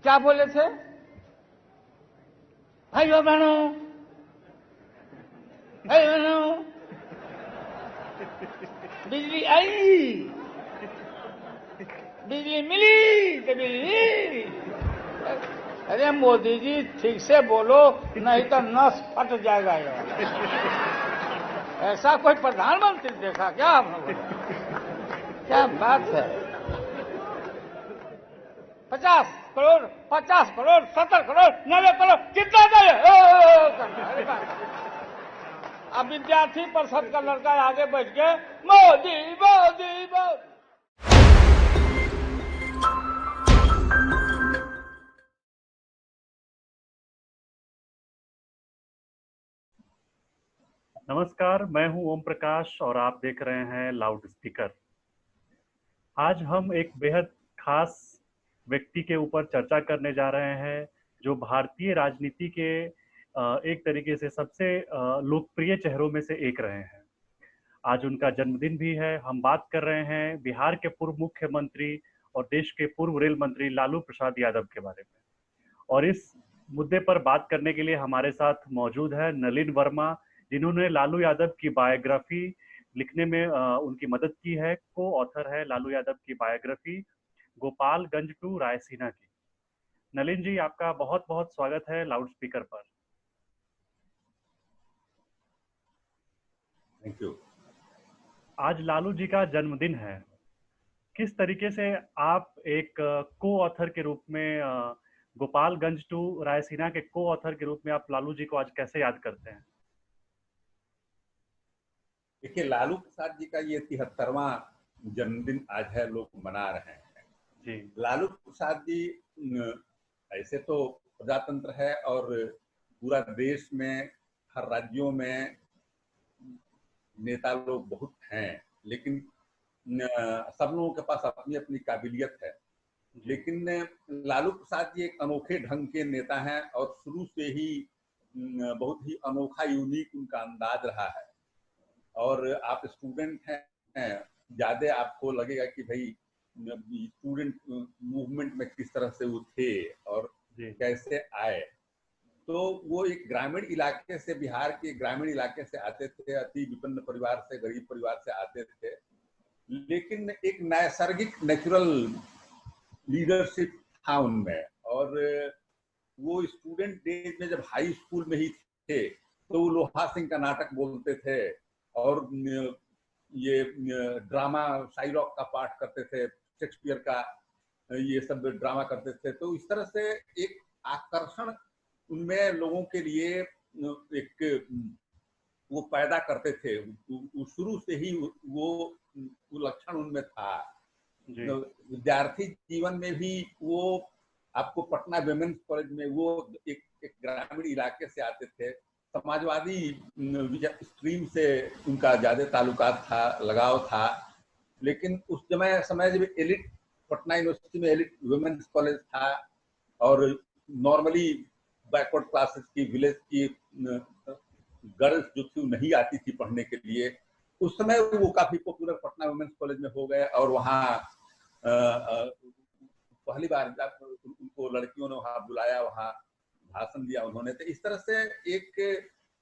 क्या बोले थे? भाइयों बहनों, बिजली आई, बिजली मिली तो बिजली। अरे मोदी जी ठीक से बोलो, नहीं तो नस फट जाएगा यार। ऐसा कोई प्रधानमंत्री देखा क्या आपने? क्या बात है। 50 करोड़, 50 करोड़, 70 करोड़, 90 करोड़, कितना दे? अब विद्यार्थी परिषद का लड़का आगे बैठ के मोदी मोदी मोदी। नमस्कार, मैं हूं ओम प्रकाश और आप देख रहे हैं लाउड स्पीकर। आज हम एक बेहद खास व्यक्ति के ऊपर चर्चा करने जा रहे हैं जो भारतीय राजनीति के एक तरीके से सबसे लोकप्रिय चेहरों में से एक रहे हैं। आज उनका जन्मदिन भी है। हम बात कर रहे हैं बिहार के पूर्व मुख्यमंत्री और देश के पूर्व रेल मंत्री लालू प्रसाद यादव के बारे में। और इस मुद्दे पर बात करने के लिए हमारे साथ मौजूद है नलिन वर्मा, जिन्होंने लालू यादव की बायोग्राफी लिखने में उनकी मदद की है। को ऑथर है लालू यादव की बायोग्राफी गोपालगंज टू रायसीना की। नलिन जी, आपका बहुत बहुत स्वागत है लाउड स्पीकर पर। Thank you. आज लालू जी का जन्मदिन है। किस तरीके से आप एक को ऑथर के रूप में गोपालगंज टू रायसीना के को ऑथर के रूप में आप लालू जी को आज कैसे याद करते हैं? देखिए, लालू प्रसाद जी का ये 73वां जन्मदिन आज है, लोग मना रहे हैं जी। लालू प्रसाद जी ऐसे तो प्रजातंत्र है और पूरा देश में हर राज्यों में नेता लोग बहुत हैं, लेकिन सब लोगों के पास अपनी अपनी काबिलियत है। लेकिन लालू प्रसाद जी एक अनोखे ढंग के नेता हैं और शुरू से ही बहुत ही अनोखा यूनिक उनका अंदाज रहा है। और आप स्टूडेंट हैं, ज्यादा आपको लगेगा कि भाई स्टूडेंट मूवमेंट में किस तरह से वो थे और कैसे आए। तो वो एक ग्रामीण इलाके से, बिहार के ग्रामीण इलाके से आते थे, अति विपन्न परिवार से, गरीब परिवार से आते थे, लेकिन एक नैसर्गिक नेचुरल लीडरशिप था उनमें। और वो स्टूडेंट डेज में जब हाई स्कूल में ही थे तो वो लोहा सिंह का नाटक बोलते थे और ये ड्रामा शाइलॉक का पाठ करते थे, शेक्सपियर का ये सब ड्रामा करते थे। तो इस तरह से एक आकर्षण उनमें लोगों के लिए एक वो पैदा करते थे। शुरू से ही वो लक्षण उनमें था। विद्यार्थी जीवन में भी वो आपको पटना विमेंस कॉलेज में वो एक ग्रामीण इलाके से आते थे, समाजवादी स्ट्रीम से उनका ज्यादा ताल्लुकात था, लगाव था। लेकिन उस समय जब एलिट पटना यूनिवर्सिटी में एलिट वुमेन्स कॉलेज था और नॉर्मली बैकवर्ड क्लासेस की, विलेज की गर्ल्स जो थी नहीं आती थी पढ़ने के लिए, उस समय वो काफी पॉपुलर पटना वुमेन्स कॉलेज में हो गए। और वहाँ पहली बार उनको लड़कियों ने वहाँ बुलाया, वहाँ भाषण दिया उन्होंने। तो इस तरह से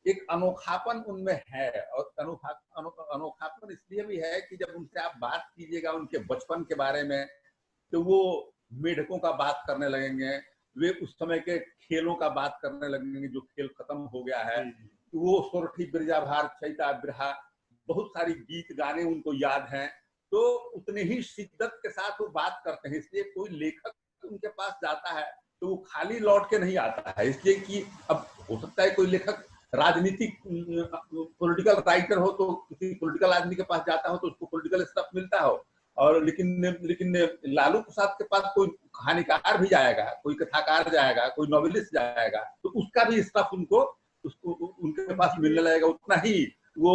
एक अनोखापन उनमें है। और अनोखापन इसलिए भी है कि जब उनसे आप बात कीजिएगा उनके बचपन के बारे में, तो वो मेढकों का बात करने लगेंगे, वे उस समय के खेलों का बात करने लगेंगे जो खेल खत्म हो गया है। तो वो सोरठी बिरजाभार चैता बिरहा, बहुत सारी गीत गाने उनको याद हैं। तो उतने ही शिद्दत के साथ वो बात करते हैं। इसलिए कोई लेखक उनके पास जाता है तो वो खाली लौट के नहीं आता है, इसलिए कि अब हो सकता है कोई लेखक राजनीतिक पॉलिटिकल राइटर हो तो किसी पॉलिटिकल आदमी के पास जाता हो तो उसको पॉलिटिकल स्टफ मिलता हो, और लेकिन लालू प्रसाद के पास कोई कहानीकार भी जाएगा, कोई कथाकार जाएगा, कोई नॉवेलिस्ट जाएगा, तो उसका भी स्टफ उसको उनके पास मिलने लगेगा। उतना ही वो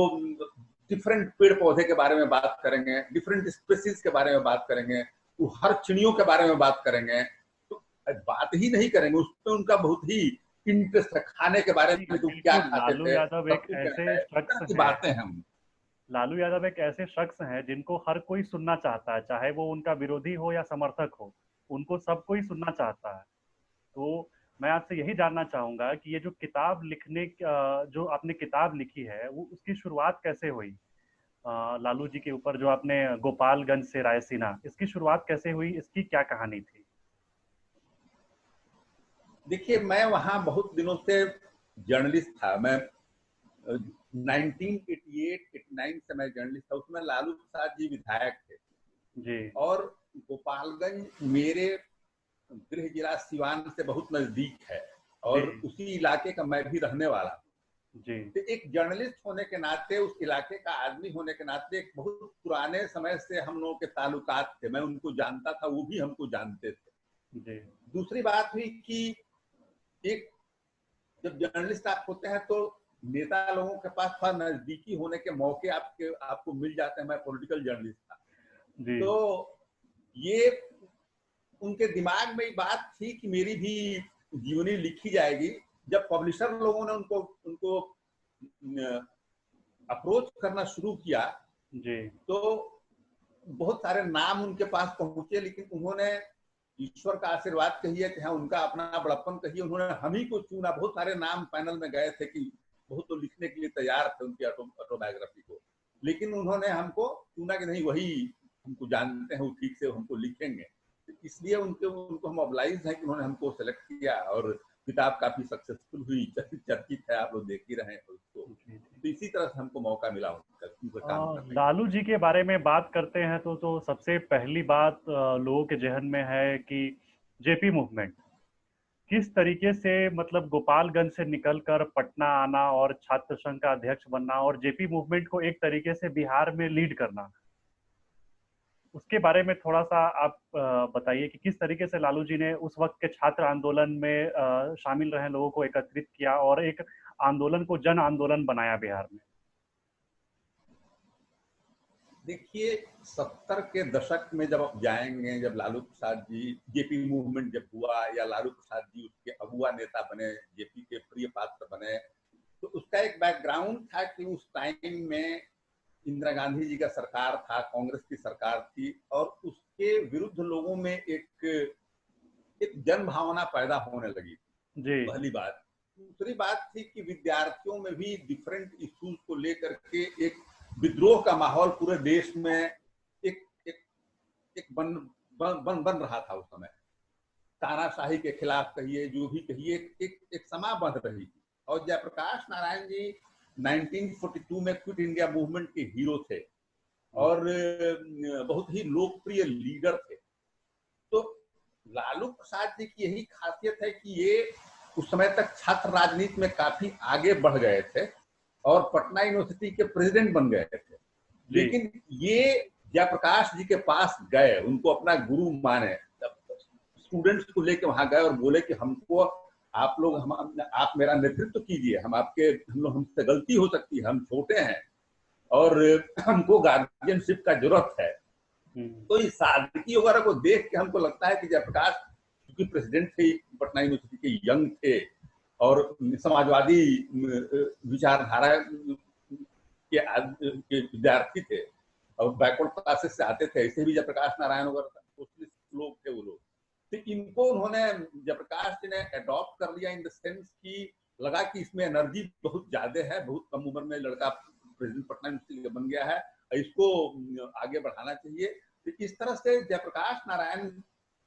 डिफरेंट पेड़ पौधे के बारे में बात करेंगे, डिफरेंट स्पेसीज के बारे में बात करेंगे, वो हर चिड़ियों के बारे में बात करेंगे। तो बात ही नहीं करेंगे, उसमें उनका बहुत ही इंटरेस्ट है। खाने के बारे में तो क्या खाते थे, बातें हम लालू यादव एक ऐसे शख्स हैं जिनको हर कोई सुनना चाहता है, चाहे वो उनका विरोधी हो या समर्थक हो, उनको सब कोई सुनना चाहता है। तो मैं आपसे यही जानना चाहूंगा कि ये जो किताब लिखने जो आपने किताब लिखी है वो उसकी शुरुआत कैसे हुई? लालू जी के ऊपर जो आपने गोपालगंज से रायसीना, इसकी शुरुआत कैसे हुई? इसकी क्या कहानी थी? देखिए, मैं वहां बहुत दिनों से जर्नलिस्ट था। मैं 1988-89 से मैं जर्नलिस्ट था। उसमें लालू प्रसाद जी विधायक थे जी और गोपालगंज मेरे गृह जिला सिवान से बहुत नजदीक है जी और उसी इलाके का मैं भी रहने वाला हूँ। जी तो एक जर्नलिस्ट होने के नाते, उस इलाके का आदमी होने के नाते, एक बहुत पुराने समय से हम लोगों के ताल्लुकात थे। मैं उनको जानता था, वो भी हमको जानते थे। जी दूसरी बात हुई कि एक जब जर्नलिस्ट आप होते हैं तो नेता लोगों के पास थोड़ा नजदीकी होने के मौके आपको मिल जाते हैं। मैं पॉलिटिकल जर्नलिस्ट था, जी तो ये उनके दिमाग में ये बात थी कि मेरी भी जीवनी लिखी जाएगी। जब पब्लिशर लोगों ने उनको उनको अप्रोच करना शुरू किया जी तो बहुत सारे नाम उनके पास पहुंचे, लेकिन उन्होंने ईश्वर का आशीर्वाद कहिए कि हाँ, उनका अपना बड़प्पन कहिए, उन्होंने हम ही को चुना। बहुत सारे नाम पैनल में गए थे कि बहुत तो लिखने के लिए तैयार थे उनकी ऑटोबायोग्राफी को, लेकिन उन्होंने हमको चुना कि नहीं, वही हमको जानते हैं, वो ठीक से हमको लिखेंगे। तो इसलिए उनको हम ऑब्लाइज हैं कि उन्होंने हमको सेलेक्ट किया और किताब काफी सक्सेसफुल हुई, चर्चित है, आप लोग देख ही रहे हैं उसको। जी तो इसी तरह से हमको मौका मिला उनका काम करने का। लालू जी के बारे में बात करते हैं तो सबसे पहली बात लोगों के जहन में है कि जेपी मूवमेंट किस तरीके से, मतलब गोपालगंज से निकलकर पटना आना और छात्र संघ का अध्यक्ष बनना और जेपी मूवमेंट को एक तरीके से बिहार में लीड करना, उसके बारे में थोड़ा सा आप बताइए कि किस तरीके से लालू जी ने उस वक्त के छात्र आंदोलन में शामिल रहे लोगों को एकत्रित किया और एक आंदोलन को जन आंदोलन बनाया बिहार में। देखिए, 70 के दशक में जब आप जाएंगे, जब लालू प्रसाद जी, जेपी मूवमेंट जब हुआ या लालू प्रसाद जी उसके अगुआ नेता बने, जेपी के प्रिय पात्र बने, तो उसका एक बैकग्राउंड था कि उस टाइम में इंदिरा गांधी जी का सरकार था, कांग्रेस की सरकार थी और उसके विरुद्ध लोगों में एक जन भावना पैदा होने लगी। जी पहली बात। दूसरी बात थी कि विद्यार्थियों में भी डिफरेंट इश्यूज को लेकर के एक विद्रोह का माहौल पूरे देश में एक एक एक बन रहा था उस समय। तानाशाही के खिलाफ कहिए, जो भी कहिए, एक समा बंध रही थी। और जयप्रकाश नारायण जी 1942 में क्विट इंडिया मूवमेंट के हीरो थे और बहुत ही लोकप्रिय लीडर थे। तो लालू प्रसाद जी की यही खासियत है कि ये उस समय तक छात्र राजनीति में काफी आगे बढ़ गए थे और पटना यूनिवर्सिटी के प्रेसिडेंट बन गए थे। लेकिन ये जयप्रकाश जी के पास गए, उनको अपना गुरु माने, स्टूडेंट्स को लेके वहां गए और बोले कि हमको आप लोग आप मेरा नेतृत्व कीजिए, हमसे गलती हो सकती है, हम छोटे हैं और हमको गार्जियनशिप का जरूरत है। तो इस सादगी वगैरह को देख के हमको लगता है कि जयप्रकाश, क्योंकि प्रेसिडेंट थे पटना यूनिवर्सिटी के, यंग थे और समाजवादी विचारधारा के विद्यार्थी थे और बैकवर्ड क्लासेस से आते थे, ऐसे भी जयप्रकाश नारायण वगैरह सोशलिस्ट लोग थे वो लोग। तो इनको उन्होंने, जयप्रकाश जी ने अडॉप्ट कर लिया इन द सेंस की लगा कि इसमें एनर्जी बहुत ज्यादा है, बहुत कम उम्र में लड़का प्रेसिडेंट पटना यूनिवर्सिटी बन गया है, इसको आगे बढ़ाना चाहिए। तो इस तरह से जयप्रकाश नारायण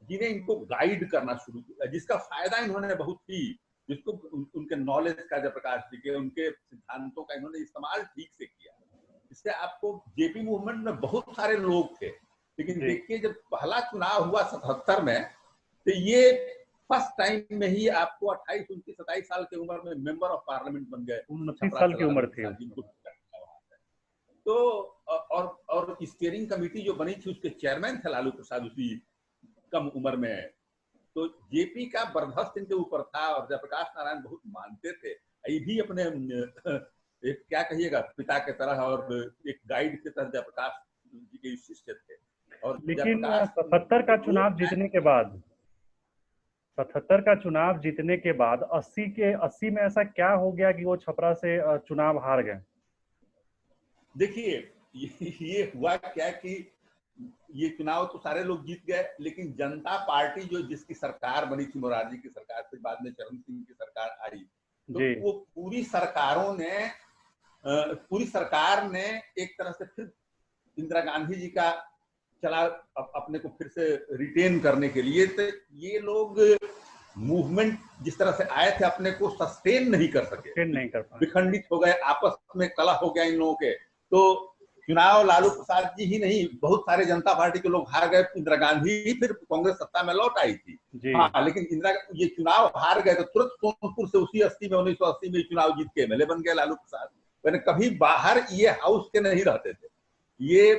जी ने इनको गाइड करना शुरू किया, जिसका फायदा इन्होंने बहुत ही, जिसको उनके नॉलेज का, जयप्रकाश जी के उनके सिद्धांतों का इन्होंने इस्तेमाल ठीक से किया। इससे आपको, जेपी मूवमेंट में बहुत सारे लोग थे, लेकिन देखिए जब पहला चुनाव हुआ 77 में, तो ये फर्स्ट टाइम में ही आपको 28, 29, 27 साल की उम्र में मेंबर ऑफ पार्लियामेंट बन गए। 29 साल की उम्र थी। तो और स्टीयरिंग कमेटी जो बनी थी उसके चेयरमैन थे लालू प्रसाद उसी कम उम्र में। तो जेपी का बर्दाश्त इनके ऊपर था और जयप्रकाश नारायण बहुत मानते थे। ये भी अपने एक क्या कहिएगा पिता के तरह और एक गाइड के तरह जयप्रकाश जी के शिष्य थे। और लेकिन 77 का चुनाव जीतने के बाद, 77 का चुनाव जीतने के बाद 80 में ऐसा क्या हो गया कि वो छपरा से चुनाव हार गए? देखिए, ये हुआ क्या कि ये चुनाव तो सारे लोग जीत गए, लेकिन जनता पार्टी जो जिसकी सरकार बनी थी, मोरारजी की सरकार, फिर बाद में चरण सिंह की सरकार आई, तो जी वो पूरी सरकार ने एक तरह से फिर इंदिरा गांधी जी का चला अपने को फिर से रिटेन करने के लिए। तो ये लोग मूवमेंट जिस तरह से आए थे अपने को सस्टेन नहीं कर सके, नहीं कर पाए। विखंडित हो गए, आपस में कलह हो गया इन लोगों के। तो चुनाव लालू प्रसाद जी ही नहीं, बहुत सारे जनता पार्टी के लोग हार गए। इंदिरा गांधी ही फिर कांग्रेस सत्ता में लौट आई थी। हाँ, लेकिन ये चुनाव हार गए तो तुरंत सोनपुर से उसी 1980 में चुनाव जीत के एमएलए बन गए लालू प्रसाद। मैंने कभी बाहर ये हाउस के नहीं रहते थे। ये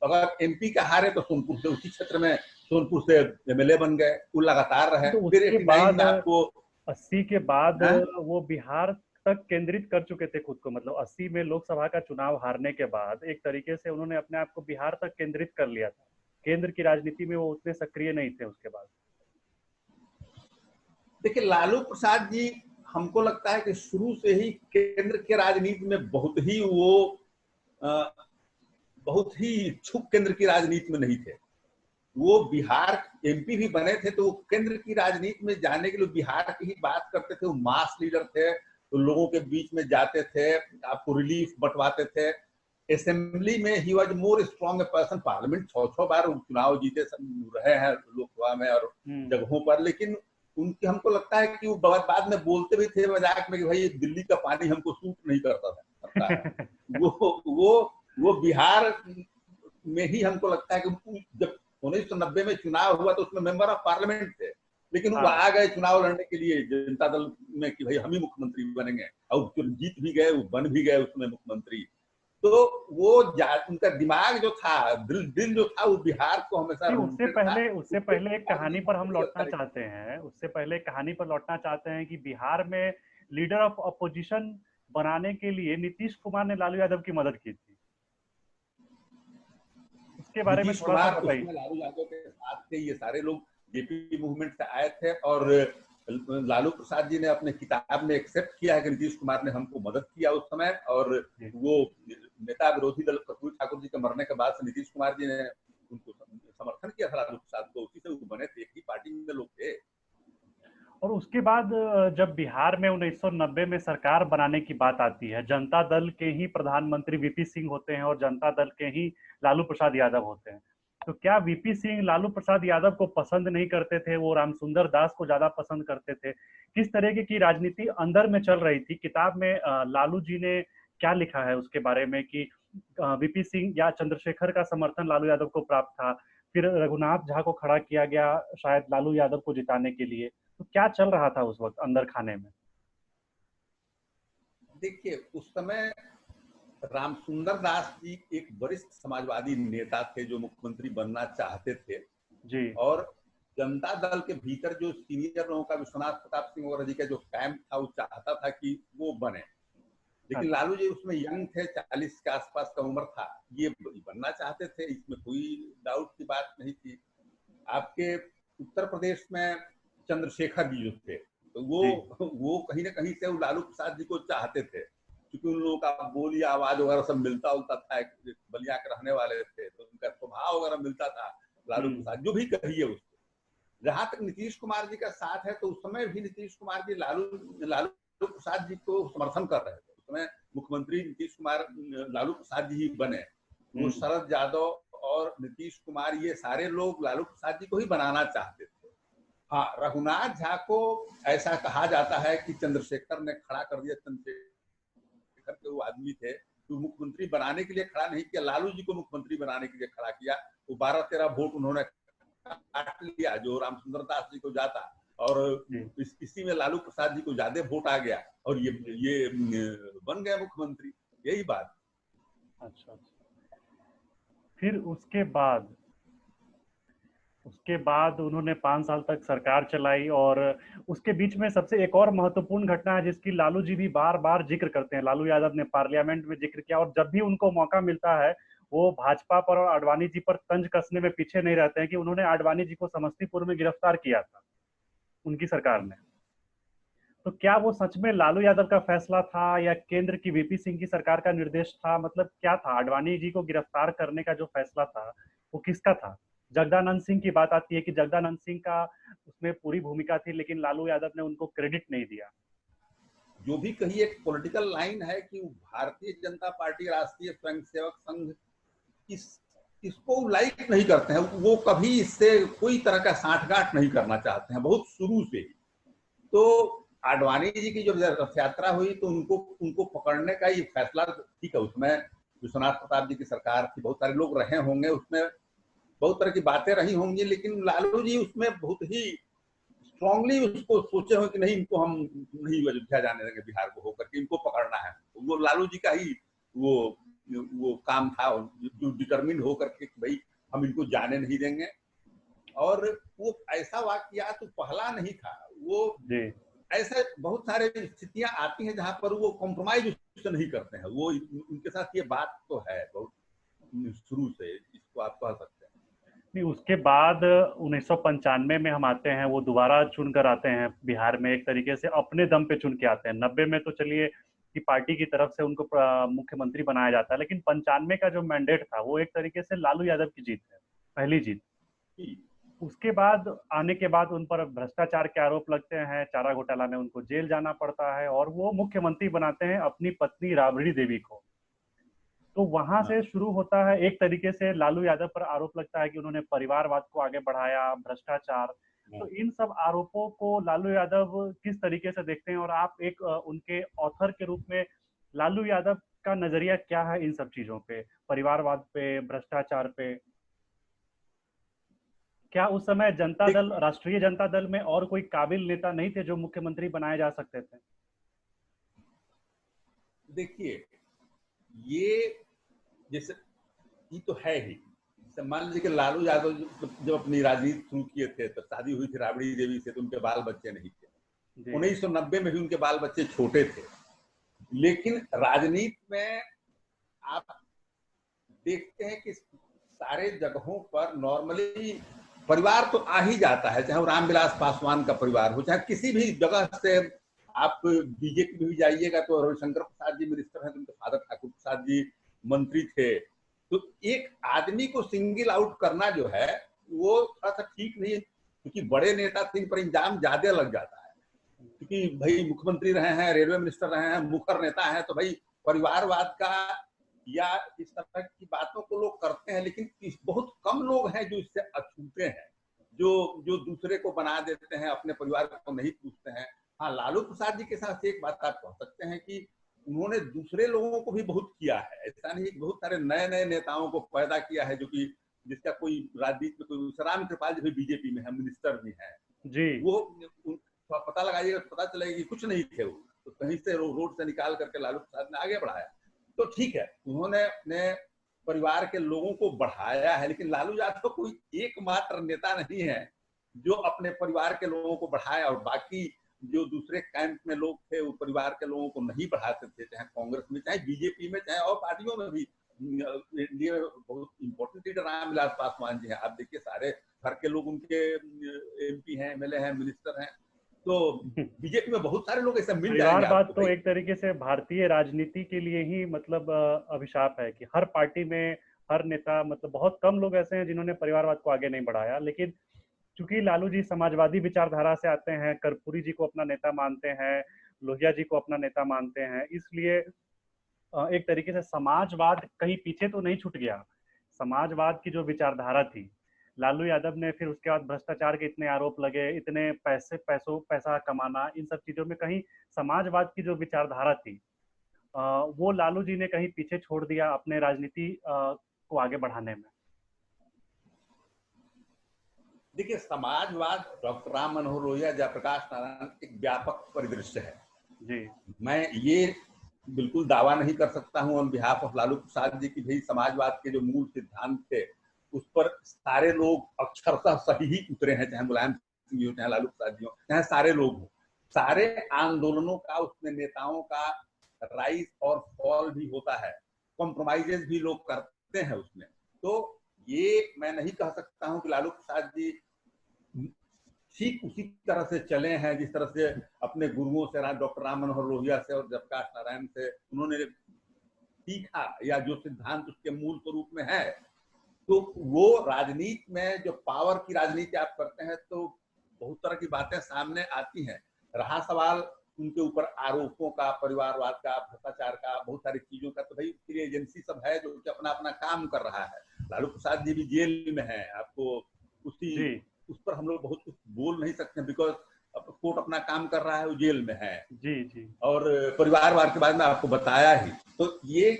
अगर एमपी का हारे तो सोनपुर से, उसी क्षेत्र में सोनपुर से एमएलए बन गए, वो लगातार रहे। तो फिर उसके 89 बाद में आपको 80 के बाद है? वो बिहार तक केंद्रित कर चुके थे खुद को, मतलब 80 में लोकसभा का चुनाव हारने के बाद एक तरीके से उन्होंने अपने आप को बिहार तक केंद्रित कर लिया था। केंद्र की राजनीति में वो उतने सक्रिय नहीं थे उसके बाद। देखिए, लालू प्रसाद जी हमको लगता है कि शुरू से ही केंद्र के राजनीति में बहुत ही इच्छुक केंद्र की राजनीति में नहीं थे। वो बिहार एमपी भी बने थे तो वो केंद्र की राजनीति में जाने के लिए बिहार की ही बात करते थे। वो मास लीडर थे, तो लोगों के बीच में जाते थे, आपको रिलीफ बंटवाते थे। असेंबली में he was more strong person. Parliament 6 बार चुनाव जीते रहे हैं लोकसभा में और जगहों पर, लेकिन उनकी हमको लगता है कि वो बाद में बोलते भी थे मजाक में कि भाई दिल्ली का पानी हमको सूट नहीं करता था। वो बिहार में ही हमको लगता है कि जब 1990 में चुनाव हुआ तो उसमें मेंबर ऑफ पार्लियामेंट थे, लेकिन वो आ गए चुनाव लड़ने के लिए जनता दल में कि भाई हम ही मुख्यमंत्री बनेंगे, और जीत भी गए, वो बन भी गए उसमें मुख्यमंत्री। तो वो उनका दिमाग जो था, दिल जो था, वो बिहार को हमेशा उससे पहले एक कहानी पर हम लौटना चाहते हैं। उससे पहले कहानी पर लौटना चाहते हैं कि बिहार में लीडर ऑफ अपोजिशन बनाने के लिए नीतीश कुमार ने लालू यादव की मदद की थी। उसके बारे में थोड़ा सा बताइए। लालू यादव के साथ थे, ये सारे लोग जेपी मूवमेंट से आए थे, और लालू प्रसाद जी ने अपने किताब में एक्सेप्ट किया है कि नीतीश कुमार ने हमको मदद किया उस समय। और वो नेता विरोधी दल कर्पूरी ठाकुर जी के मरने के बाद से नीतीश कुमार जी ने उनको समर्थन किया था लालू प्रसाद को, उसी से वो बने थे, एक ही पार्टी में लोग थे। और उसके बाद जब बिहार में 1990 में सरकार बनाने की बात आती है, जनता दल के ही प्रधानमंत्री वीपी सिंह होते हैं और जनता दल के ही लालू प्रसाद यादव होते हैं। तो क्या वीपी सिंह लालू प्रसाद यादव को पसंद नहीं करते थे, वो रामसुंदर दास को ज्यादा पसंद करते थे? किस तरह की राजनीति अंदर में चल रही थी? किताब में लालू जी ने क्या लिखा है उसके बारे में कि वीपी सिंह या चंद्रशेखर का समर्थन लालू यादव को प्राप्त था, फिर रघुनाथ झा को खड़ा किया गया शायद लालू यादव को जिताने के लिए। तो क्या चल रहा था उस वक्त अंदर खाने में? देखिए, उस समय रामसुंदर दास जी एक वरिष्ठ समाजवादी नेता थे जो मुख्यमंत्री बनना चाहते थे जी। और जनता दल के भीतर जो सीनियर लोगों का, विश्वनाथ प्रताप सिंह वगैरह जी का जो कैंप था, वो चाहता था कि वो बने। लेकिन लालू जी उसमें यंग थे, 40 के आसपास का उम्र था, ये बनना चाहते थे, इसमें कोई डाउट की बात नहीं थी। आपके उत्तर प्रदेश में चंद्रशेखर जी जो थे, तो वो कहीं ना कहीं से लालू प्रसाद जी को चाहते थे, क्योंकि उन लोगों का बोली आवाज वगैरह सब मिलता उलता था, बलिया के रहने वाले थे, तो उनका स्वभाव वगैरह मिलता था लालू प्रसाद, जो भी कहिए उसको। जहां तक नीतीश कुमार जी का साथ है, तो उस समय भी नीतीश कुमार जी लालू प्रसाद जी को समर्थन कर रहे थे। उस समय मुख्यमंत्री नीतीश कुमार, लालू प्रसाद जी ही बने। वो शरद यादव और नीतीश कुमार, ये सारे लोग लालू प्रसाद जी को ही बनाना चाहते थे। हाँ, रघुनाथ झा को ऐसा कहा जाता है कि चंद्रशेखर ने खड़ा कर दिया। चंद्रशेखर के वो आदमी थे तो मुख्यमंत्री बनाने के लिए खड़ा नहीं किया, लालू जी को मुख्यमंत्री बनाने के लिए खड़ा किया। वो 12-13 वोट उन्होंने काट लिया जो रामसुंदर दास जी को जाता, और इसी में लालू प्रसाद जी को ज्यादा वोट आ गया और ये बन गए मुख्यमंत्री। यही बात। अच्छा। फिर उसके बाद उन्होंने 5 साल तक सरकार चलाई, और उसके बीच में सबसे एक और महत्वपूर्ण घटना है जिसकी लालू जी भी बार बार जिक्र करते हैं। लालू यादव ने पार्लियामेंट में जिक्र किया, और जब भी उनको मौका मिलता है वो भाजपा पर और आडवाणी जी पर तंज कसने में पीछे नहीं रहते हैं कि उन्होंने आडवाणी जी को समस्तीपुर में गिरफ्तार किया था उनकी सरकार ने। तो क्या वो सच में लालू यादव का फैसला था या केंद्र की वीपी सिंह की सरकार का निर्देश था? मतलब क्या था? आडवाणी जी को गिरफ्तार करने का जो फैसला था वो किसका था? जगदानंद सिंह की बात आती है कि जगदानंद सिंह का उसमें पूरी भूमिका थी, लेकिन लालू यादव ने उनको क्रेडिट नहीं दिया। जो भी कही एक पॉलिटिकल लाइन है कि भारतीय जनता पार्टी राष्ट्रीय स्वयंसेवक संघ इसको लाइक नहीं करते हैं, वो कभी इससे कोई तरह का साठगांठ नहीं करना चाहते हैं बहुत शुरू से ही। तो आडवाणी जी की जब रथ यात्रा हुई तो उनको पकड़ने का ये फैसला, ठीक है, उसमें विश्वनाथ प्रताप जी की सरकार थी, बहुत सारे लोग रहे होंगे, उसमें बहुत तरह की बातें रही होंगी, लेकिन लालू जी उसमें बहुत ही स्ट्रांगली उसको सोचे हो कि नहीं, इनको हम नहीं अयोध्या जाने देंगे, बिहार को होकर के इनको पकड़ना है। वो लालू जी का ही वो काम था, जो डिटरमिन होकर के भाई हम इनको जाने नहीं देंगे। और वो ऐसा वाकयात तो पहला नहीं था, वो ऐसे बहुत सारे स्थितियां आती हैं जहां पर वो कॉम्प्रोमाइज उससे नहीं करते हैं। वो उनके साथ ये बात तो है बहुत शुरू से, इसको आप कह सकते हैं। नहीं, उसके बाद 1995 में हम आते हैं, वो दोबारा चुन कर आते हैं बिहार में, एक तरीके से अपने दम पे चुन के आते हैं। 90 में तो चलिए कि पार्टी की तरफ से उनको मुख्यमंत्री बनाया जाता है, लेकिन 95 का जो मैंडेट था वो एक तरीके से लालू यादव की जीत है, पहली जीत। उसके बाद आने के बाद उन पर भ्रष्टाचार के आरोप लगते हैं, चारा घोटाला में उनको जेल जाना पड़ता है, और वो मुख्यमंत्री बनाते हैं अपनी पत्नी राबड़ी देवी को। तो वहां से शुरू होता है एक तरीके से लालू यादव पर आरोप लगता है कि उन्होंने परिवारवाद को आगे बढ़ाया, भ्रष्टाचार। तो इन सब आरोपों को लालू यादव किस तरीके से देखते हैं, और आप एक उनके ऑथर के रूप में लालू यादव का नजरिया क्या है इन सब चीजों पे, परिवारवाद पे, भ्रष्टाचार पे? क्या उस समय जनता दल, राष्ट्रीय जनता दल में और कोई काबिल नेता नहीं थे जो मुख्यमंत्री बनाए जा सकते थे? देखिए, ये जैसे ये तो है ही, मान लीजिए कि लालू यादव जब अपनी राजनीति शुरू किए थे तो शादी हुई थी राबड़ी देवी से, तो उनके बाल बच्चे नहीं थे। 1990 में भी उनके बाल बच्चे छोटे थे। लेकिन राजनीति में आप देखते हैं कि सारे जगहों पर नॉर्मली परिवार तो आ ही जाता है, चाहे वो रामविलास पासवान का परिवार हो, चाहे किसी भी जगह से आप बीजेपी में भी जाइएगा तो रविशंकर प्रसाद जी मिनिस्टर हैं, तो उनके फादर ठाकुर प्रसाद जी मंत्री थे। तो एक आदमी को सिंगल आउट करना जो है वो थोड़ा सा ठीक नहीं है, क्योंकि बड़े नेता थे, इन पर इंजाम ज्यादा लग जाता है। क्योंकि भाई मुख्यमंत्री रहे हैं, रेलवे मिनिस्टर रहे हैं, मुखर नेता है, तो भाई परिवारवाद का या इस तरह की बातों को लोग करते हैं, लेकिन बहुत कम लोग हैं जो इससे अछूते हैं, जो दूसरे को बना देते हैं, अपने परिवार को नहीं पूछते हैं। हाँ, लालू प्रसाद जी के साथ एक बात आप कह सकते हैं कि उन्होंने दूसरे लोगों को भी बहुत किया है। ऐसा नहीं, बहुत सारे नए नए नेताओं को पैदा किया है, जो कि जिसका कोई राजनीति में कोई, राम कृपाल जी भी बीजेपी में है, मिनिस्टर भी है जी। वो पता लगाइएगा, पता चलेगा कि कुछ नहीं थे वो, तो कहीं से रोड से निकाल करके लालू प्रसाद ने आगे बढ़ाया। तो ठीक है, उन्होंने अपने परिवार के लोगों को बढ़ाया है, लेकिन लालू यादव कोई एकमात्र नेता नहीं है जो अपने परिवार के लोगों को बढ़ाया, और बाकी जो दूसरे कैंप में लोग थे वो परिवार के लोगों को नहीं बढ़ाते थे, चाहे कांग्रेस में, चाहे बीजेपी में, चाहे और पार्टियों में भी। ये बहुत इंपॉर्टेंट लीडर रामविलास पासवान जी हैं, आप देखिए सारे घर के लोग उनके एमपी हैं, एमएलए हैं, मिनिस्टर हैं। तो बीजेपी में बहुत सारे लोग ऐसे मिल जाएंगे। बात तो एक तरीके से भारतीय राजनीति के लिए ही मतलब अभिशाप है कि हर पार्टी में हर नेता, मतलब बहुत कम लोग ऐसे हैं जिन्होंने परिवारवाद को आगे नहीं बढ़ाया। लेकिन चूंकि लालू जी समाजवादी विचारधारा से आते हैं, कर्पूरी जी को अपना नेता मानते हैं, लोहिया जी को अपना नेता मानते हैं, इसलिए एक तरीके से समाजवाद कहीं पीछे तो नहीं छूट गया। समाजवाद की जो विचारधारा थी, लालू यादव ने फिर उसके बाद भ्रष्टाचार के इतने आरोप लगे, इतने पैसा कमाना, इन सब चीजों में कहीं समाजवाद की जो विचारधारा थी वो लालू जी ने कहीं पीछे छोड़ दिया अपने राजनीति को आगे बढ़ाने में। देखिए, समाजवाद डॉक्टर राम मनोहर लोहिया, जयप्रकाश नारायण एक व्यापक परिदृश्य है जी। मैं ये बिल्कुल दावा नहीं कर सकता हूं on behalf of Lalu Prasad ji की भाई समाजवाद के जो मूल सिद्धांत थे उस पर सारे लोग अक्षरशः सही ही उतरे हैं, चाहे मुलायम सिंह जी हो, चाहे लालू प्रसाद जी हो, चाहे सारे लोग हो। सारे आंदोलनों का उसमें नेताओं का राइज और फॉल भी होता है, कॉम्प्रोमाइजेस भी लोग करते हैं उसमें। तो ये मैं नहीं कह सकता हूं कि लालू प्रसाद जी ठीक उसी तरह से चले हैं जिस तरह से अपने गुरुओं से, डॉक्टर राम मनोहर लोहिया से और जयप्रकाश नारायण से उन्होंने सीखा, या जो सिद्धांत उसके मूल स्वरूप में है तो वो राजनीति में जो पावर की राजनीति आप करते हैं तो बहुत तरह की बातें सामने आती हैं। रहा सवाल उनके ऊपर आरोपों का, परिवारवाद का, भ्रष्टाचार का, बहुत सारी चीजों का, तो भाई उसके लिए एजेंसी सब है जो कि अपना अपना काम कर रहा है। लालू प्रसाद जी भी जेल में है, आपको उस पर हम लोग बहुत कुछ बोल नहीं सकते, बिकॉज कोर्ट अपना काम कर रहा है, वो जेल में है। जी। और परिवारवाद के बारे में आपको बताया ही। तो ये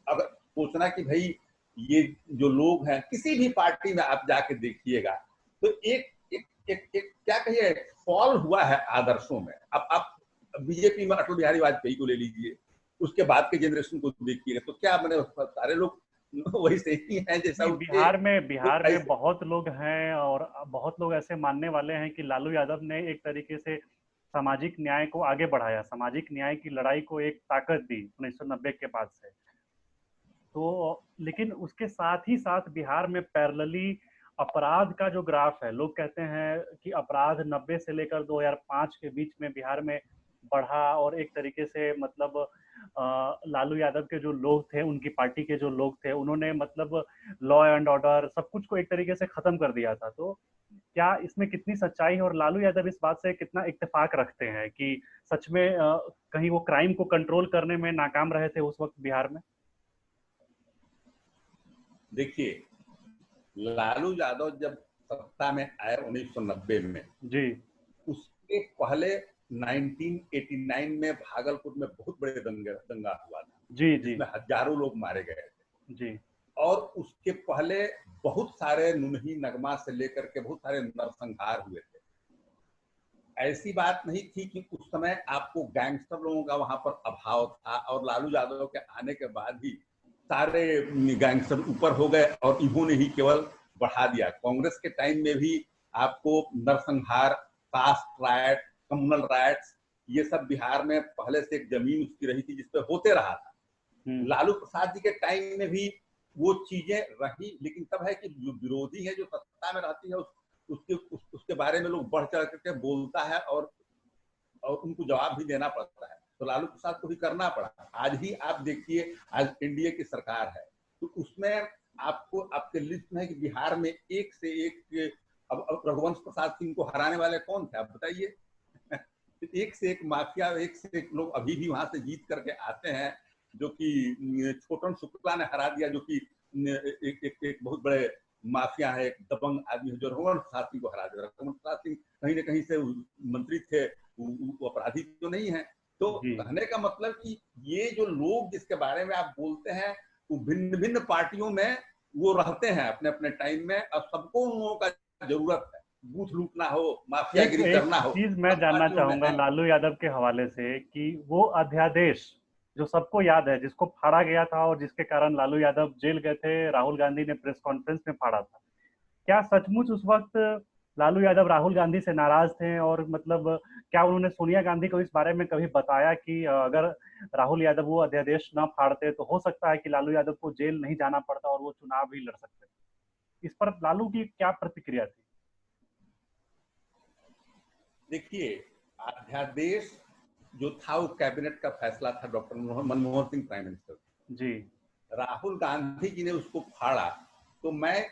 अगर सोचना कि भाई ये जो लोग हैं, किसी भी पार्टी में आप जाके देखिएगा तो एक एक एक, एक क्या कहिए, फॉल हुआ है आदर्शों में। अब आप बीजेपी में अटल बिहारी वाजपेयी को ले लीजिए, उसके बाद के जनरेशन को देखिएगा तो क्या मैंने सारे लोग वही से ही हैं जैसा बिहार में बहुत लोग हैं और बहुत लोग ऐसे मानने वाले हैं कि लालू यादव ने एक तरीके से सामाजिक न्याय को आगे बढ़ाया, सामाजिक न्याय की लड़ाई को एक ताकत दी 1990 के बाद से। तो लेकिन उसके साथ ही साथ बिहार में पैरेलली अपराध का जो ग्राफ है, लोग कहते हैं कि अपराध 90 से लेकर 2005 के बीच में बिहार में बढ़ा और एक तरीके से मतलब लालू यादव के जो लोग थे, उनकी पार्टी के जो लोग थे, उन्होंने मतलब लॉ एंड ऑर्डर सब कुछ को एक तरीके से खत्म कर दिया था। तो क्या इसमें कितनी सच्चाई है और लालू यादव इस बात से कितना इत्तेफाक रखते हैं कि सच में कहीं वो क्राइम को कंट्रोल करने में नाकाम रहे थे उस वक्त बिहार में? देखिए, लालू यादव जब सत्ता में आए 1990 में जी, उसके पहले 1989 में भागलपुर में बहुत बड़े दंगा हुआ था, जी, जिसमें हजारों लोग मारे गए थे। जी, और उसके पहले बहुत सारे नुनही नगमा से लेकर के बहुत सारे नरसंहार हुए थे। ऐसी बात नहीं थी कि उस समय आपको गैंगस्टर लोगों का वहां पर अभाव था, और लालू यादव के आने के बाद ही सारे गैंगस्टर ऊपर हो गए और इन्होंने ही केवल बढ़ा दिया। कांग्रेस के टाइम में भी आपको नरसंहार, कास्ट राइट, कम्युनल राइट्स, ये सब बिहार में पहले से एक जमीन उसकी रही थी जिसपे होते रहा था। लालू प्रसाद जी के टाइम में भी वो चीजें रही, लेकिन तब है कि जो विरोधी है, जो सत्ता में रहती है, उसके बारे में लोग बढ़ चढ़ करके बोलता है और उनको जवाब भी देना पड़ता है। तो लालू प्रसाद को भी करना पड़ा। आज ही आप देखिए, आज एनडीए की सरकार है तो उसमें आपको आपके लिस्ट में है कि बिहार में एक से एक, अब रघुवंश प्रसाद सिंह को हराने वाले कौन थे आप बताइए। एक से एक माफिया, एक से एक लोग अभी भी वहां से जीत करके आते हैं, जो कि छोटन शुक्ला ने हरा दिया, जो कि एक बहुत बड़े माफिया है, एक दबंग आदमी है, जो रघुवंश प्रसाद सिंह को हरा दिया। रघुवंश प्रसाद सिंह कहीं ना कहीं से मंत्री थे, वो अपराधी तो नहीं है। तो कहने का मतलब कि ये जो लोग जिसके बारे में आप बोलते हैं, वो भिन्न भिन्न पार्टियों में वो रहते हैं अपने अपने टाइम में, और सबको उन लोगों का जरूरत है, बूथ लूटना हो, माफियागिरी करना हो। चीज मैं जानना चाहूंगा लालू यादव के हवाले से कि वो अध्यादेश जो सबको याद है, जिसको फाड़ा गया था और जिसके कारण लालू यादव जेल गए थे, राहुल गांधी ने प्रेस कॉन्फ्रेंस में फाड़ा था, क्या सचमुच उस वक्त लालू यादव राहुल गांधी से नाराज थे? और मतलब क्या उन्होंने सोनिया गांधी को इस बारे में कभी बताया कि अगर राहुल यादव वो अध्यादेश न फाड़ते तो हो सकता है कि लालू यादव को जेल नहीं जाना पड़ता और वो चुनाव भी लड़ सकते? इस पर लालू की क्या प्रतिक्रिया थी? देखिए, अध्यादेश जो था वो कैबिनेट का फैसला था, doctor Manmohan Singh prime minister ji. Rahul Gandhi ji ने उसको फाड़ा। तो मैं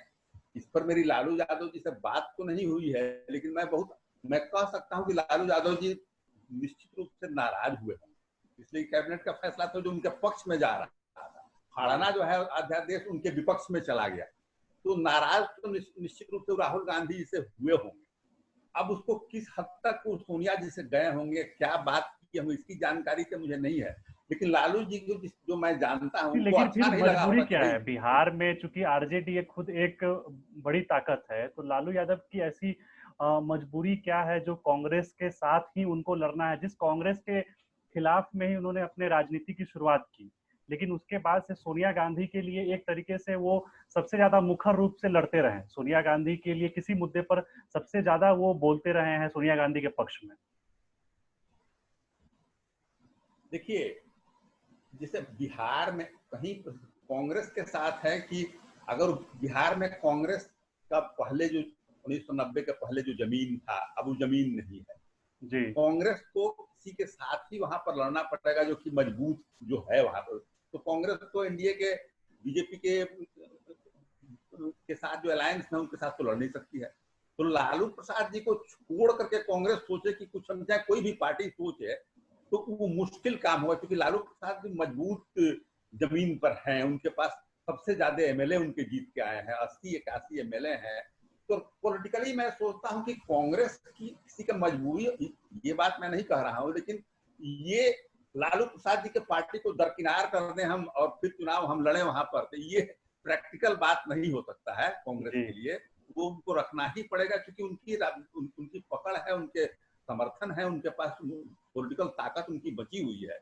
इस पर मेरी लालू यादव जी से बात तो नहीं हुई है, लेकिन मैं कह सकता हूं कि लालू यादव जी निश्चित रूप से नाराज हुए हैं, इसलिए कैबिनेट का फैसला था जो उनके पक्ष में जा रहा था। फाड़ना जो है अध्यादेश उनके विपक्ष में चला गया, तो नाराज तो निश्चित रूप से राहुल गांधी जी से हुए होंगे। अब उसको किस हद तक वो सोनिया जी से गए होंगे, क्या बात की हम इसकी जानकारी तो मुझे नहीं है, लेकिन लालू जी को जो मैं जानता हूं, लेकिन अच्छा फिर नहीं लगा मजबूरी होगा क्या है बिहार में, चूंकि आरजेडी खुद एक बड़ी ताकत है, तो लालू यादव की ऐसी मजबूरी क्या है जो कांग्रेस के साथ ही उनको लड़ना है, जिस कांग्रेस के खिलाफ में ही उन्होंने अपने राजनीति की शुरुआत की, लेकिन उसके बाद से सोनिया गांधी के लिए एक तरीके से वो सबसे ज्यादा मुखर रूप से लड़ते रहे। सोनिया गांधी के लिए किसी मुद्दे पर सबसे ज्यादा वो बोलते रहे हैं सोनिया गांधी के पक्ष में। देखिए, जैसे बिहार में कहीं कांग्रेस के साथ है कि अगर बिहार में कांग्रेस का पहले जो 1990 के पहले जो जमीन था, अब वो जमीन नहीं है जी। कांग्रेस को किसी के साथ ही वहां पर लड़ना पड़ेगा जो कि मजबूत जो है वहां पर। तो कांग्रेस तो एनडीए के, बीजेपी के के साथ जो अलायंस है उनके साथ तो लड़ नहीं सकती है। तो लालू प्रसाद जी को छोड़ करके कांग्रेस सोचे कि कुछ समझा, कोई भी पार्टी सोचे तो वो मुश्किल काम होगा, क्योंकि लालू प्रसाद जी मजबूत जमीन पर हैं, उनके पास सबसे ज्यादा एमएलए उनके जीत के आए हैं, 80-81 एमएलए हैं। तो पॉलिटिकली मैं सोचता हूं कि कांग्रेस की किसी का मजबूरी, ये बात मैं नहीं कह रहा हूं, लेकिन ये लालू प्रसाद जी के पार्टी को दरकिनार कर दें हम और फिर चुनाव हम लड़े वहां पर, तो ये प्रैक्टिकल बात नहीं हो सकता है कांग्रेस के लिए। वो उनको रखना ही पड़ेगा, क्योंकि उनकी पकड़ है, उनके समर्थन है, उनके पास पॉलिटिकल ताकत उनकी बची हुई है।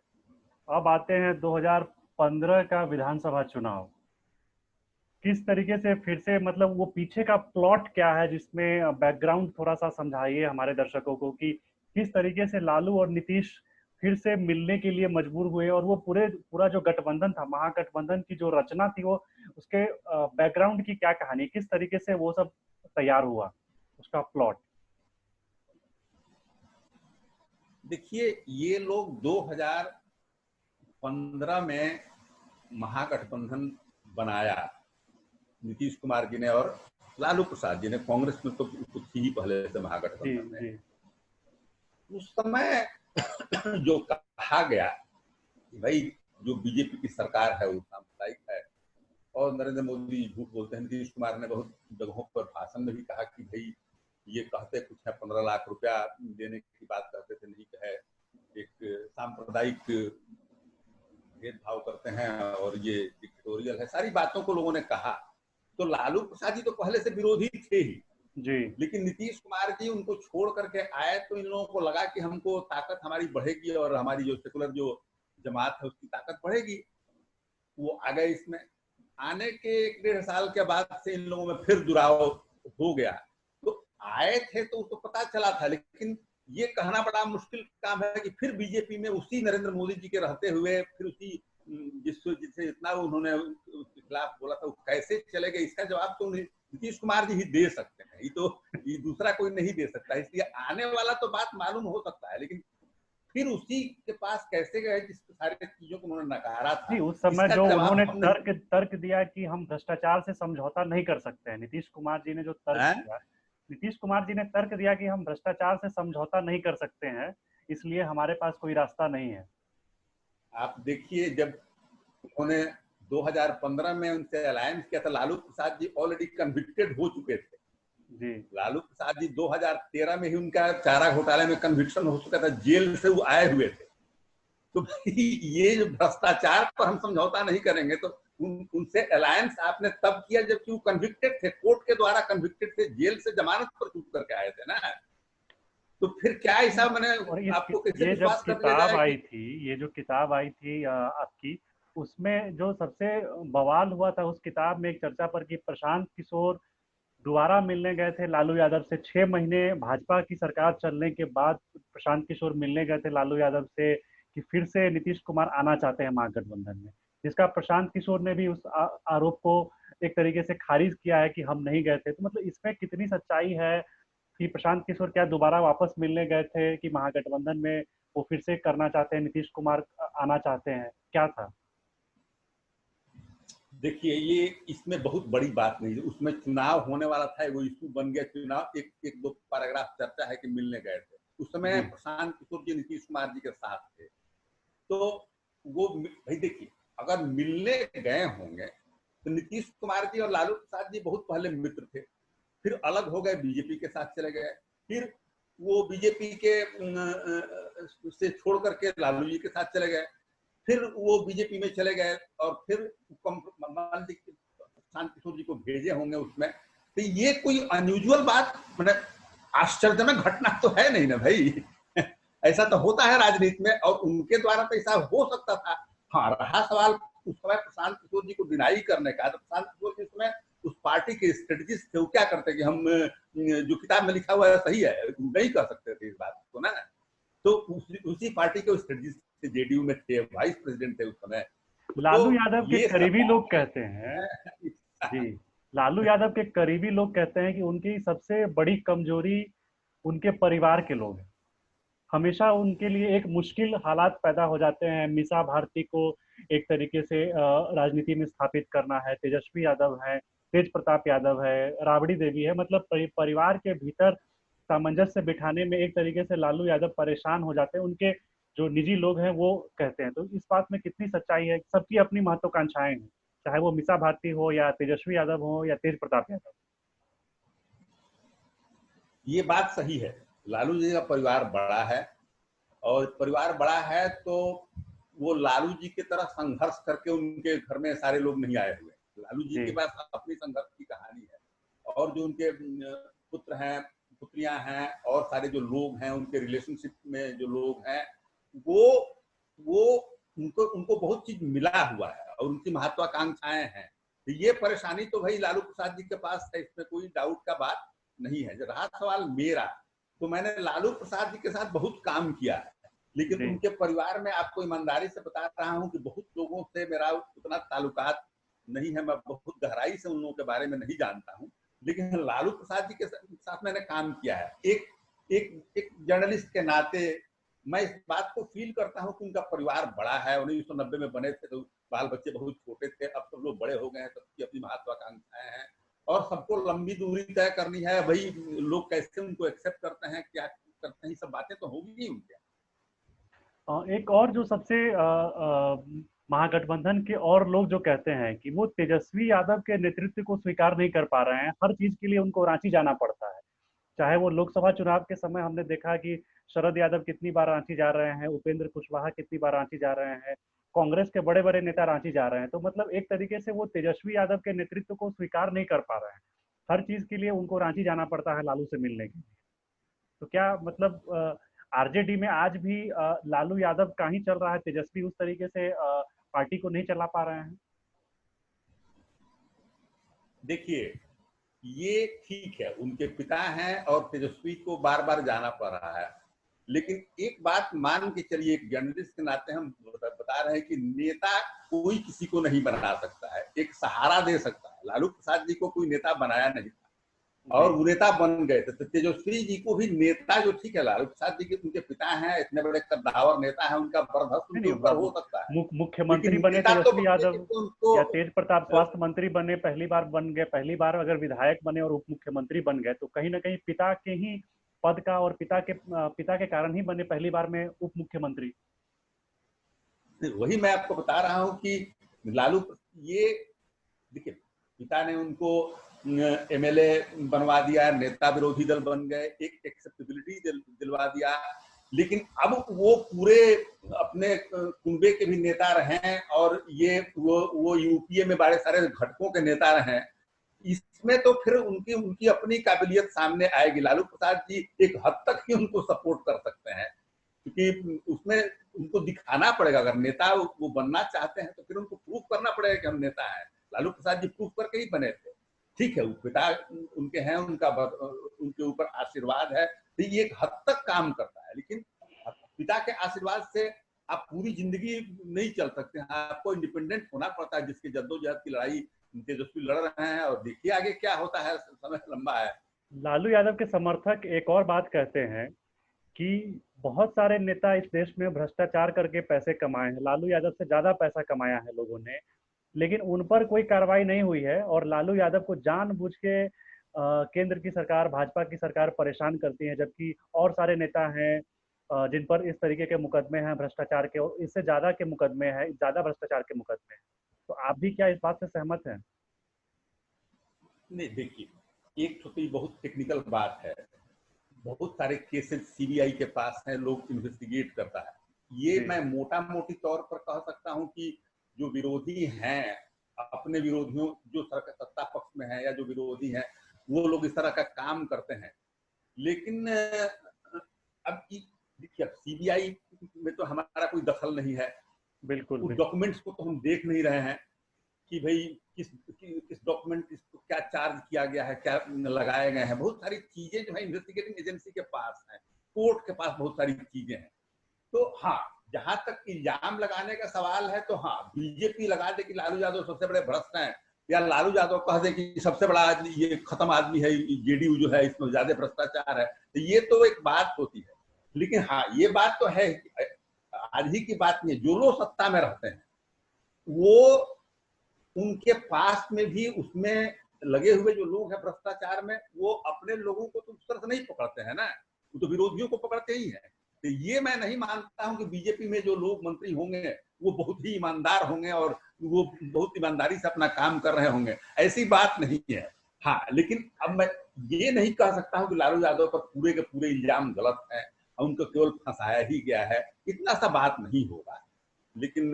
अब आते हैं 2015 का विधानसभा चुनाव। किस तरीके से फिर से, मतलब वो पीछे का प्लॉट क्या है, जिसमें बैकग्राउंड थोड़ा सा समझाइए हमारे दर्शकों को कि किस तरीके से लालू और नीतीश फिर से मिलने के लिए मजबूर हुए, और वो पूरा जो गठबंधन था, महागठबंधन की जो रचना थी, वो उसके बैकग्राउंड की क्या कहानी, किस तरीके से वो सब तैयार हुआ, उसका प्लॉट। देखिए, ये लोग 2015 में महागठबंधन बनाया नीतीश कुमार जी ने और लालू प्रसाद जी ने। कांग्रेस में तो कुछ ही पहले से महागठबंधन में। उस समय जो कहा गया कि भाई जो बीजेपी की सरकार है वो सांप्रदायिक है, और नरेंद्र मोदी झूठ बोलते हैं। नीतीश कुमार ने बहुत जगहों पर भाषण में भी कहा कि भाई ये कहते कुछ है, 15 लाख रुपया देने की बात करते थे, नहीं कहे, एक सांप्रदायिक भेदभाव करते हैं और ये डिक्टेटोरियल है, सारी बातों को लोगों ने कहा। तो लालू प्रसाद जी तो पहले से विरोधी थे ही जी, लेकिन नीतीश कुमार जी उनको छोड़ करके आए तो इन लोगों को लगा कि हमको ताकत हमारी बढ़ेगी और हमारी जो सेकुलर जो जमात है उसकी ताकत बढ़ेगी। वो आ गए। इसमें आने के 1-1.5 साल के बाद से इन लोगों में फिर दुराव हो गया। तो आए थे तो उसको पता चला था, लेकिन ये कहना बड़ा मुश्किल काम है कि फिर बीजेपी में उसी नरेंद्र मोदी जी के रहते हुए फिर उसी जिससे इतना उन्होंने उसके खिलाफ बोला था, वो कैसे चले गए, इसका जवाब तो नीतीश कुमार जी ही दे सकते हैं। ये दूसरा कोई नहीं दे सकता। इसलिए आने वाला तो बात मालूम हो सकता है, लेकिन फिर उसी के पास कैसे गए जिस सारी चीजों को उन्होंने नकारा था। जी, उस समय जो उन्होंने तर्क दिया कि हम भ्रष्टाचार से समझौता नहीं कर सकते हैं, नीतीश कुमार जी ने जो तर्क दिया, नीतीश कुमार जी ने तर्क दिया कि हम भ्रष्टाचार से समझौता नहीं कर सकते हैं, इसलिए हमारे पास कोई रास्ता नहीं है। आप देखिए, जब उन्होंने 2015 में उनसे अलायंस किया था, लालू प्रसाद जी ऑलरेडी कन्विक्टेड हो चुके थे जी। लालू प्रसाद जी 2013 में ही उनका चारा घोटाले में कन्विक्शन हो चुका था, जेल से वो आए हुए थे। तो ये जो भ्रष्टाचार पर हम समझौता नहीं करेंगे, तो उनसे अलायंस आपने तब किया जबकि वो कन्विक्टेड थे, कोर्ट के द्वारा कन्विक्टेड थे, जेल से जमानत पर छूट करके आए थे ना। तो फिर क्या ऐसा मैंने आपको कैसे विश्वास कर लिया जाए? ये जो किताब आई थी आपकी, उसमें जो सबसे बवाल हुआ था उस किताब में एक चर्चा पर कि प्रशांत किशोर दोबारा मिलने गए थे लालू यादव से। 6 महीने भाजपा की सरकार चलने के बाद प्रशांत किशोर मिलने गए थे लालू यादव से कि फिर से नीतीश कुमार आना चाहते हैं महागठबंधन में, जिसका प्रशांत किशोर ने भी उस आरोप को एक तरीके से खारिज किया है कि हम नहीं गए थे। तो मतलब इसमें कितनी सच्चाई है कि प्रशांत किशोर क्या दोबारा वापस मिलने गए थे कि महागठबंधन में वो फिर से करना चाहते हैं, नीतीश कुमार आना चाहते हैं, क्या था? देखिए, ये इसमें बहुत बड़ी बात नहीं है। उसमें चुनाव होने वाला था, वो इशू बन गया चुनाव। एक दो पैराग्राफ चर्चा है कि मिलने गए थे। उस समय प्रशांत किशोर जी नीतीश कुमार जी के साथ थे। तो वो भाई देखिए, अगर मिलने गए होंगे तो नीतीश कुमार जी और लालू प्रसाद जी बहुत पहले मित्र थे, फिर अलग हो गए, बीजेपी के साथ चले गए, फिर वो बीजेपी के से छोड़ करके लालू जी के साथ चले गए, फिर वो बीजेपी में चले गए और फिर प्रशांत किशोर जी को भेजे होंगे उसमें। तो ये कोई अनयूजुअल बात, मतलब आश्चर्यजनक घटना तो है नहीं ना भाई। ऐसा तो होता है राजनीति में, और उनके द्वारा तो ऐसा हो सकता था। हाँ, रहा सवाल उस समय प्रशांत किशोर जी को डिनाई करने का, तो प्रशांत किशोर जी उसमें उस पार्टी के स्ट्रेटजिस्ट थे, वो क्या करते कि हम जो किताब में लिखा हुआ है सही है, नहीं कर सकते थे इस बात को ना। तो उसी पार्टी के स्ट्रेटजिस्ट जेडीयू में थे, वाइस प्रेसिडेंट थे उस समय। लालू यादव के करीबी लोग कहते हैं जी, लालू यादव के करीबी लोग कहते हैं कि उनकी सबसे बड़ी कमजोरी उनके परिवार के लोग हैं। हमेशा उनके लिए एक मुश्किल हालात पैदा हो जाते हैं। मीसा भारती को एक तरीके से राजनीति में स्थापित करना है, तेजस्वी यादव है, तेज प्रताप यादव है, राबड़ी देवी है, मतलब परिवार के भीतर सामंजस्य बिठाने में एक तरीके से लालू यादव परेशान हो जाते हैं। उनके जो निजी लोग हैं वो कहते हैं, तो इस बात में कितनी सच्चाई है? सबकी अपनी महत्वाकांक्षाएं हैं, चाहे वो मीसा भारती हो या तेजस्वी यादव हो या तेज प्रताप यादव। ये बात सही है, लालू जी का परिवार बड़ा है, और परिवार बड़ा है तो वो लालू जी की तरह संघर्ष करके उनके घर में सारे लोग नहीं आए हुए। लालू जी के पास अपनी संघर्ष की कहानी है, और जो उनके पुत्र हैं, पुत्रियां हैं, और सारे जो लोग हैं उनके रिलेशनशिप में जो लोग हैं, वो उनको उनको बहुत चीज मिला हुआ है और उनकी महत्वाकांक्षाएं हैं। तो ये परेशानी तो भाई लालू प्रसाद जी के पास है, इसमें कोई डाउट का बात नहीं है। रहा सवाल मेरा, तो मैंने लालू प्रसाद जी के साथ बहुत काम किया है, लेकिन उनके परिवार में आपको ईमानदारी से बता रहा हूं कि बहुत लोगों से मेरा उतना ताल्लुकात नहीं है, मैं बहुत गहराई से उन लोगों के बारे में नहीं जानता हूं, लेकिन लालू प्रसाद जी के साथ मैंने काम किया है। एक जर्नलिस्ट के नाते मैं इस बात को फील करता हूं कि उनका परिवार बड़ा है। 1990 में बने थे तो बाल बच्चे बहुत छोटे थे, अब सब लोग बड़े हो गए हैं, सबकी अपनी महत्वाकांक्षाएं हैं, और सबको लंबी दूरी तय करनी है। भाई लोग कैसे उनको एक्सेप्ट करते हैं, क्या करते हैं, सब बातें तो होगी उनके। एक और जो सबसे महागठबंधन के और लोग जो कहते हैं कि वो तेजस्वी यादव के नेतृत्व को स्वीकार नहीं कर पा रहे हैं, हर चीज के लिए उनको रांची जाना पड़ता है। चाहे वो लोकसभा चुनाव के समय हमने देखा कि शरद यादव कितनी बार रांची जा रहे हैं, उपेंद्र कुशवाहा कितनी बार रांची जा रहे हैं, कांग्रेस के बड़े बड़े नेता रांची जा रहे हैं। तो मतलब एक तरीके से वो तेजस्वी यादव के नेतृत्व को स्वीकार नहीं कर पा रहे हैं, हर चीज के लिए उनको रांची जाना पड़ता है लालू से मिलने के लिए। तो क्या मतलब आरजेडी में आज भी लालू यादव का ही चल रहा है, तेजस्वी उस तरीके से पार्टी को नहीं चला पा रहे हैं? देखिए, ये ठीक है, उनके पिता हैं और तेजस्वी को बार बार जाना पड़ रहा है, लेकिन एक बात मान के चलिए, एक जर्नलिस्ट के नाते हम बता रहे हैं कि नेता कोई किसी को नहीं बना सकता है, एक सहारा दे सकता है। लालू प्रसाद जी को कोई नेता बनाया नहीं था, और वो नेता बन गए थे। तो तेजस्वी जी को भी नेता, जो ठीक है, लालू प्रसाद जी के उनके पिता हैं, इतने बड़े कद्दावर नेता हैं, उनका बर्दाश्त उनके ऊपर हो सकता है। मुख्यमंत्री बने तेजस्वी यादव या तेज प्रताप स्वास्थ्य मंत्री बने, पहली बार बन गए, पहली बार अगर विधायक बने और उप मुख्यमंत्री बन गए, तो कहीं ना कहीं पिता के ही पद का और पिता के कारण ही बने पहली बार में उप मुख्यमंत्री। वही मैं आपको बता रहा हूं कि लालू, ये देखिए, पिता ने उनको एमएलए बनवा दिया, नेता विरोधी दल बन गए, एक एक्सेप्टेबिलिटी दिलवा दिया, लेकिन अब वो पूरे अपने कुंबे के भी नेता रहे, और ये वो यूपीए में बड़े सारे घटकों के नेता रहे। इसमें तो फिर उनकी अपनी काबिलियत सामने आएगी। लालू प्रसाद जी एक हद तक ही उनको सपोर्ट कर सकते हैं, क्योंकि उसमें उनको दिखाना पड़ेगा। अगर नेता वो बनना चाहते हैं तो फिर उनको प्रूफ करना पड़ेगा कि हम नेता हैं। लालू प्रसाद जी प्रूफ करके ही बने थे। ठीक है, वो पिता उनके हैं, उनके ऊपर आशीर्वाद है, तो ये एक हद तक काम करता है, लेकिन पिता के आशीर्वाद से आप पूरी जिंदगी नहीं चल सकते हैं, आपको इंडिपेंडेंट होना पड़ता है। जिसकी जद्दोजहद की लड़ाई तेजस्वी लड़ रहे हैं, और देखिए आगे क्या होता है, समय लंबा है। लालू यादव के समर्थक एक और बात कहते हैं कि बहुत सारे नेता इस देश में भ्रष्टाचार करके पैसे कमाए हैं, लालू यादव से ज्यादा पैसा कमाया है लोगों ने, लेकिन उन पर कोई कार्रवाई नहीं हुई है, और लालू यादव को जानबूझ के केंद्र की सरकार, भाजपा की सरकार परेशान करती है, जबकि और सारे नेता हैं जिन पर इस तरीके के मुकदमे हैं भ्रष्टाचार के, और इससे ज्यादा के मुकदमे हैं, ज्यादा भ्रष्टाचार के मुकदमे हैं। तो आप भी क्या इस बात से सहमत हैं? नहीं, देखिए, एक छोटी बहुत टेक्निकल बात है, बहुत सारे केसेस सीबीआई के पास हैं, लोग इन्वेस्टिगेट करता है। ये मैं मोटा मोटी तौर पर कह सकता हूं कि जो विरोधी हैं, अपने विरोधियों, जो सत्ता पक्ष में है या जो विरोधी हैं, वो लोग इस तरह का काम करते हैं। लेकिन अब देखिए, सीबीआई में तो हमारा कोई दखल नहीं है। बिल्कुल, उस डॉक्यूमेंट्स को तो हम देख नहीं रहे हैं कि भाई किस डॉक्यूमेंट को क्या चार्ज किया गया है, क्या लगाए गए हैं। बहुत सारी चीजें जो है इन्वेस्टिगेटिंग एजेंसी के पास है, कोर्ट के पास बहुत सारी चीजें हैं। तो हाँ, जहां तक इल्जाम लगाने का सवाल है, तो हाँ, बीजेपी लगा दे कि लालू यादव सबसे बड़े भ्रष्ट हैं, या लालू यादव कह दे कि सबसे बड़ा आदमी ये खत्म आदमी है, जेडीयू जो है इसमें ज्यादा भ्रष्टाचार है, तो ये तो एक बात होती है। लेकिन हाँ, ये बात तो है, आज ही की बात नहीं, जो लोग सत्ता में रहते हैं वो उनके पास में भी उसमें लगे हुए जो लोग हैं भ्रष्टाचार में, वो अपने लोगों को तो उस तरह से नहीं पकड़ते हैं ना, वो तो विरोधियों को पकड़ते ही हैं। तो ये मैं नहीं मानता हूं कि बीजेपी में जो लोग मंत्री होंगे वो बहुत ही ईमानदार होंगे और वो बहुत ईमानदारी से अपना काम कर रहे होंगे, ऐसी बात नहीं है। हाँ, लेकिन अब मैं ये नहीं कह सकता हूं कि लालू यादव पर पूरे के पूरे इल्जाम गलत है और उनको केवल फंसाया ही गया है, इतना सा बात नहीं होगा, लेकिन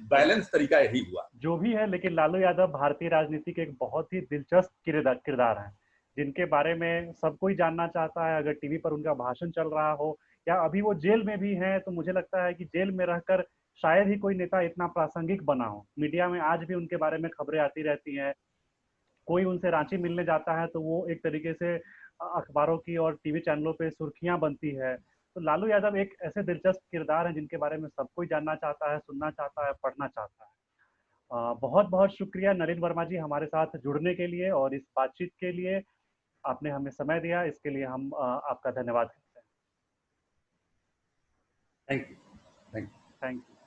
बैलेंस तरीका यही हुआ। जो भी है, लेकिन लालू यादव भारतीय राजनीति के एक बहुत ही दिलचस्प किरदार हैं, जिनके बारे में सब कोई जानना चाहता है। अगर टीवी पर उनका भाषण चल रहा हो या अभी वो जेल में भी हैं, तो मुझे लगता है कि जेल में रहकर शायद ही कोई नेता इतना प्रासंगिक बना हो। मीडिया में आज भी उनके बारे में खबरें आती रहती हैं। कोई उनसे रांची मिलने जाता है तो वो एक तरीके से अखबारों की और टीवी चैनलों पे सुर्खियां बनती है। तो लालू यादव एक ऐसे दिलचस्प किरदार हैं जिनके बारे में सब कोई जानना चाहता है, सुनना चाहता है, पढ़ना चाहता है। बहुत बहुत शुक्रिया नलिन वर्मा जी हमारे साथ जुड़ने के लिए और इस बातचीत के लिए। आपने हमें समय दिया, इसके लिए हम आपका धन्यवाद करते हैं। Thank you. Thank you.